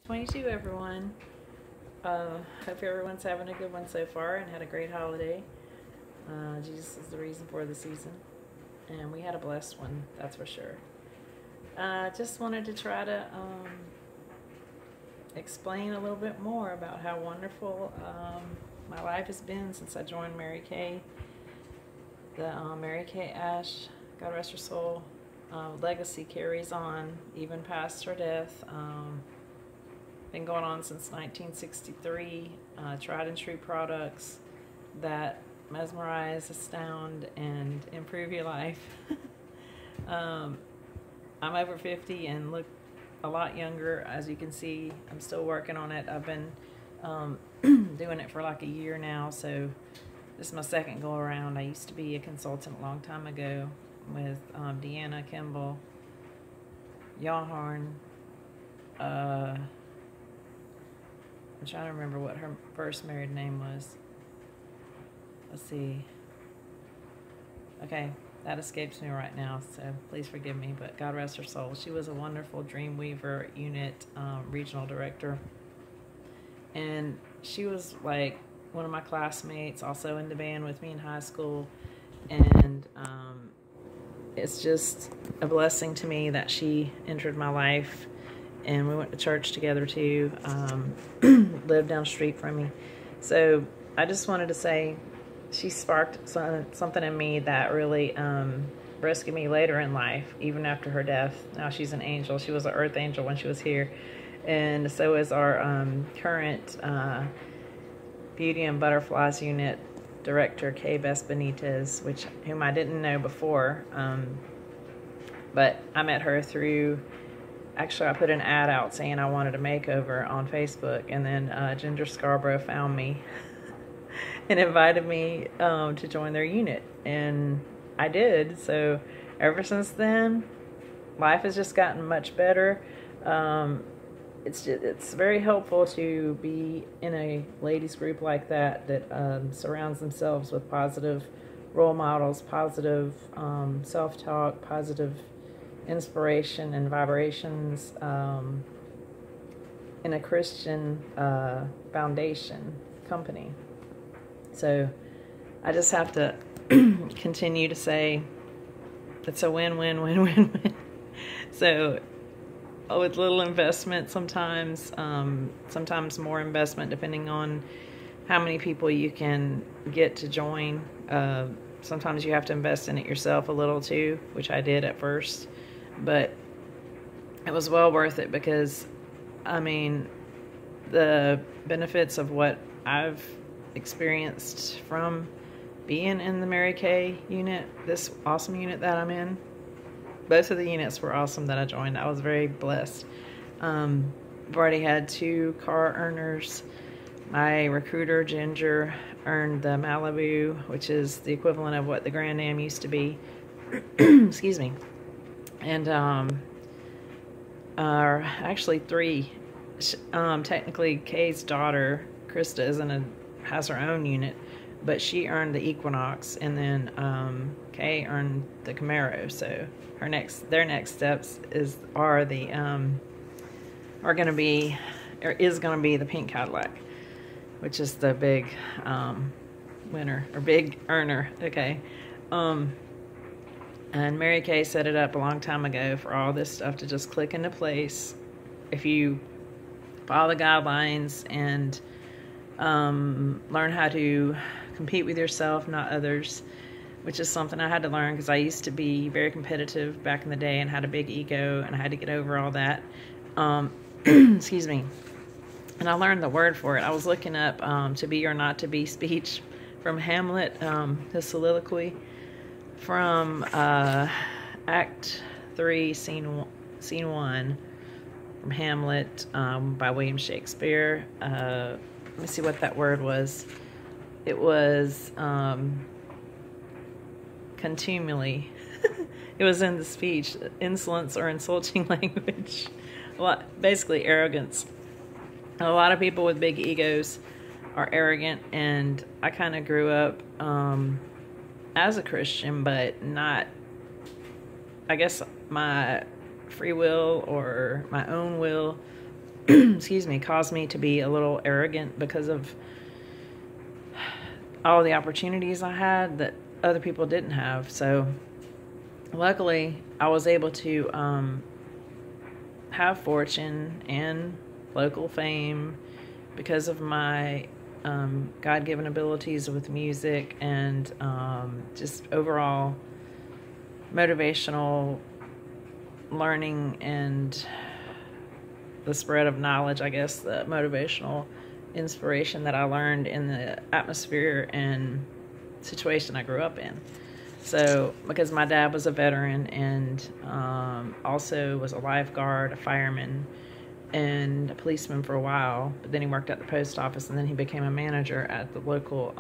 2022, everyone. Hope everyone's having a good one so far and had a great holiday. Jesus is the reason for the season, and we had a blessed one, that's for sure. Just wanted to try to explain a little bit more about how wonderful my life has been since I joined Mary Kay. The Mary Kay Ash, God rest her soul, legacy carries on even past her death. Been going on since 1963. Tried and true products that mesmerize, astound, and improve your life. I'm over 50 and look a lot younger. As you can see, I'm still working on it. I've been doing it for like a year now, so this is my second go around. I used to be a consultant a long time ago with Deanna Kimball, Yawhorn. I'm trying to remember what her first married name was. Let's see. Okay, that escapes me right now, so please forgive me, but God rest her soul. She was a wonderful Dreamweaver unit regional director. And she was like one of my classmates, also in the band with me in high school. And it's just a blessing to me that she entered my life. And we went to church together too, lived down the street from me. So I just wanted to say she sparked something in me that really rescued me later in life, even after her death. Now she's an angel. She was an earth angel when she was here. And so is our current Beauty and Butterflies unit director, Kay Bess Benitez, whom I didn't know before. But I met her through... Actually, I put an ad out saying I wanted a makeover on Facebook, and then Ginger Scarborough found me and invited me to join their unit, and I did. So ever since then, life has just gotten much better. It's very helpful to be in a ladies group like that surrounds themselves with positive role models, positive self-talk, positive inspiration and vibrations in a Christian foundation company. So I just have to continue to say it's a win-win-win-win-win. So with little investment sometimes more investment depending on how many people you can get to join. Sometimes you have to invest in it yourself a little too, which I did at first. But it was well worth it because, I mean, the benefits of what I've experienced from being in the Mary Kay unit, this awesome unit that I'm in, both of the units were awesome that I joined. I was very blessed. I've already had 2 car earners. My recruiter, Ginger, earned the Malibu, which is the equivalent of what the Grand Am used to be. Excuse me. And actually 3. Technically, Kay's daughter, Krista, has her own unit, but she earned the Equinox, and then Kay earned the Camaro. So their next steps is going to be the pink Cadillac, which is the big winner or big earner. Okay. And Mary Kay set it up a long time ago for all this stuff to just click into place if you follow the guidelines and learn how to compete with yourself, not others, which is something I had to learn because I used to be very competitive back in the day and had a big ego, and I had to get over all that. Excuse me. And I learned the word for it. I was looking up to be or not to be speech from Hamlet, his soliloquy, from Act 3, Scene 1, from Hamlet, by William Shakespeare. Let me see what that word was. It was contumely. It was in the speech. Insolence or insulting language. Basically arrogance. A lot of people with big egos are arrogant, and I kind of grew up as a Christian, but not, I guess my free will or my own will excuse me, caused me to be a little arrogant because of all the opportunities I had that other people didn't have. So luckily I was able to have fortune and local fame because of my God-given abilities with music and just overall motivational learning and the spread of knowledge, I guess, the motivational inspiration that I learned in the atmosphere and situation I grew up in. So, because my dad was a veteran and also was a lifeguard, a fireman, and a policeman for a while, but then he worked at the post office, and then he became a manager at the local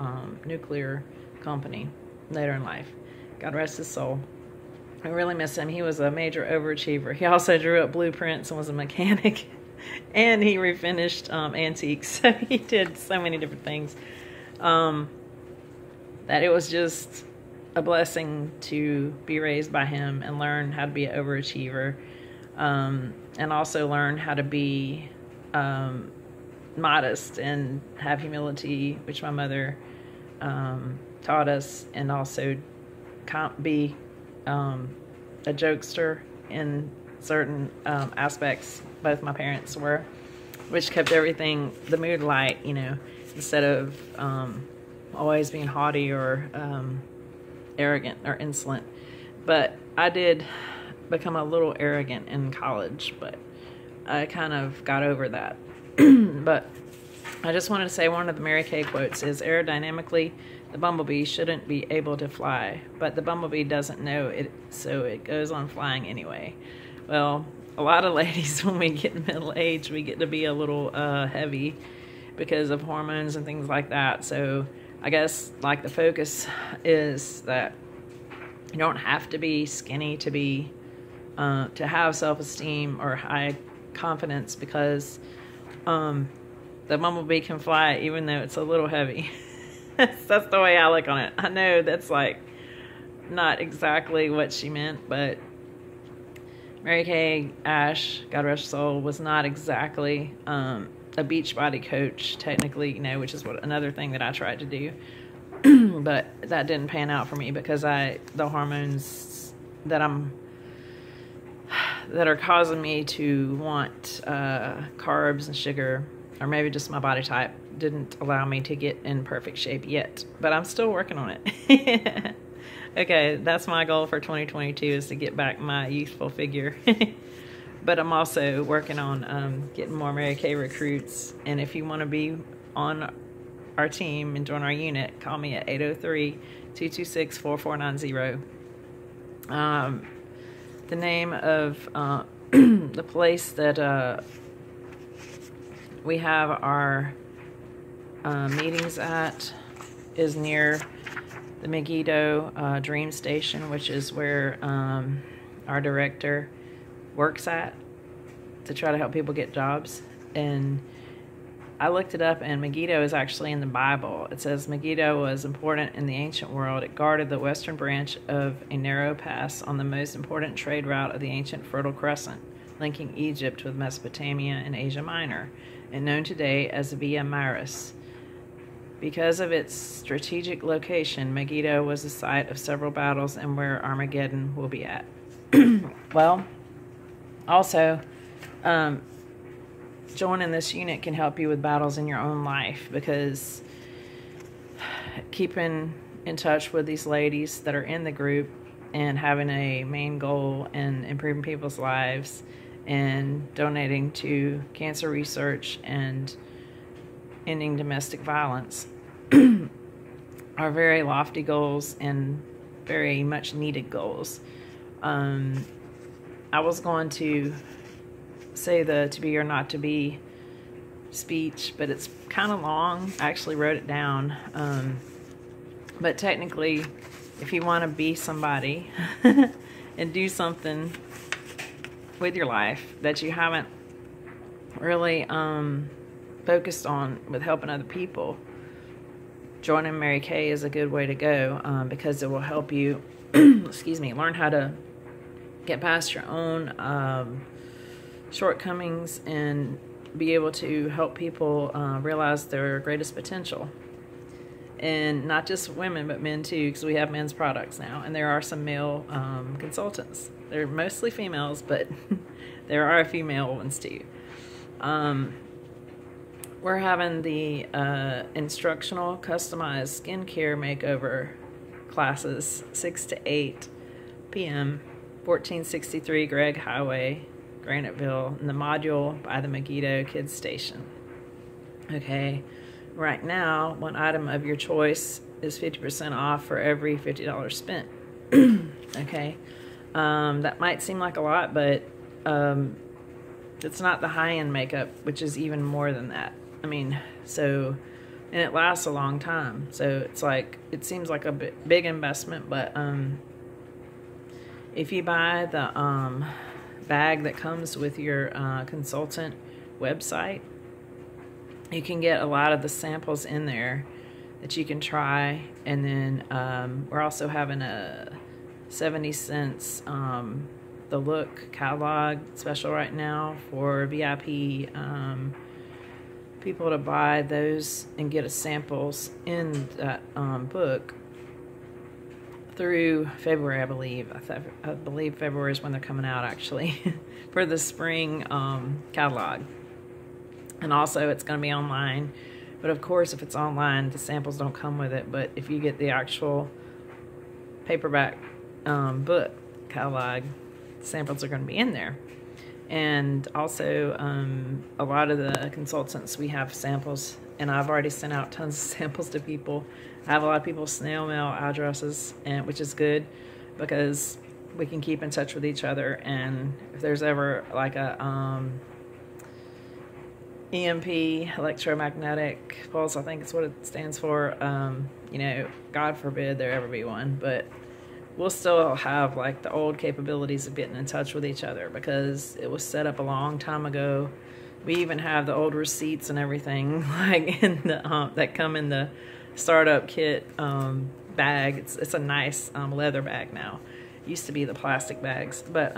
nuclear company later in life. God rest his soul. I really miss him. He was a major overachiever. He also drew up blueprints and was a mechanic, and he refinished antiques. So he did so many different things that it was just a blessing to be raised by him and learn how to be an overachiever, and also learn how to be modest and have humility, which my mother taught us, and also be a jokester in certain aspects. Both my parents were, which kept everything, the mood light, you know, instead of always being haughty or arrogant or insolent. But I did become a little arrogant in college, but I kind of got over that. But I just wanted to say one of the Mary Kay quotes is, aerodynamically, the bumblebee shouldn't be able to fly, but the bumblebee doesn't know it, so it goes on flying anyway. Well, a lot of ladies, when we get middle age, we get to be a little heavy because of hormones and things like that. So I guess like the focus is that you don't have to be skinny to be to have self-esteem or high confidence, because the bumblebee can fly even though it's a little heavy. That's the way I look on it. I know that's like not exactly what she meant, but Mary Kay Ash, God rest her soul, was not exactly a Beachbody coach, technically, you know, which is what another thing that I tried to do. But that didn't pan out for me because the hormones that are causing me to want carbs and sugar, or maybe just my body type, didn't allow me to get in perfect shape yet. But I'm still working on it. Okay, that's my goal for 2022, is to get back my youthful figure. But I'm also working on getting more Mary Kay recruits. And if you want to be on our team and join our unit, call me at 803-226-4490. The name of the place that we have our meetings at is near the Megiddo Dream Station, which is where our director works at to try to help people get jobs. And I looked it up, and Megiddo is actually in the Bible. It says Megiddo was important in the ancient world. It guarded the western branch of a narrow pass on the most important trade route of the ancient Fertile Crescent, linking Egypt with Mesopotamia and Asia Minor, and known today as Via Maris. Because of its strategic location, Megiddo was the site of several battles and where Armageddon will be at. Well, also, joining this unit can help you with battles in your own life, because keeping in touch with these ladies that are in the group and having a main goal in improving people's lives and donating to cancer research and ending domestic violence are very lofty goals and very much needed goals. I was going to say the to be or not to be speech, but it's kind of long. I actually wrote it down. But technically, if you want to be somebody and do something with your life that you haven't really focused on with helping other people, joining Mary Kay is a good way to go, because it will help you excuse me, learn how to get past your own shortcomings and be able to help people realize their greatest potential. And not just women, but men too, because we have men's products now. And there are some male consultants. They're mostly females, but there are female ones too. We're having the instructional customized skincare makeover classes, 6 to 8 p.m., 1463 Gregg Highway, Graniteville, in the module by the Megiddo Kids Station. Okay, right now, one item of your choice is 50% off for every $50 spent. Okay, that might seem like a lot, but it's not the high-end makeup, which is even more than that. I mean, and it lasts a long time. So it's like, it seems like a big investment, but if you buy the bag that comes with your consultant website, you can get a lot of the samples in there that you can try. And then we're also having a 70 cents the Look catalog special right now for VIP people to buy those and get samples in that book through February, I believe. I believe February is when they're coming out, actually, for the spring catalog. And also, it's going to be online. But of course, if it's online, the samples don't come with it. But if you get the actual paperback book catalog, the samples are going to be in there. And also, a lot of the consultants, we have samples, and I've already sent out tons of samples to people. I have a lot of people's snail mail addresses, which is good because we can keep in touch with each other. And if there's ever like a EMP, electromagnetic pulse, I think it's what it stands for, you know, God forbid there ever be one, but we'll still have like the old capabilities of getting in touch with each other because it was set up a long time ago. We even have the old receipts and everything like in the that come in the startup kit bag. It's a nice leather bag now. It used to be the plastic bags, but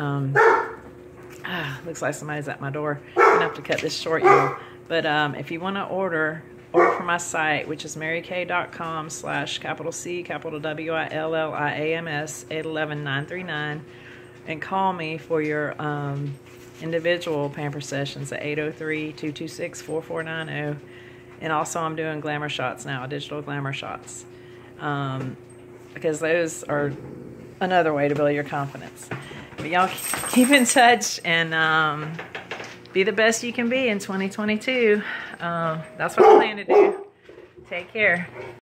looks like somebody's at my door. I'm gonna have to cut this short, y'all. But if you want to order from my site, which is marykay.com/C_WILLIAMS 811-939, and call me for your individual pamper sessions at 803-226-4490. And also I'm doing glamour shots now, digital glamour shots, because those are another way to build your confidence. But y'all keep in touch and be the best you can be in 2022. That's what I plan to do. Take care.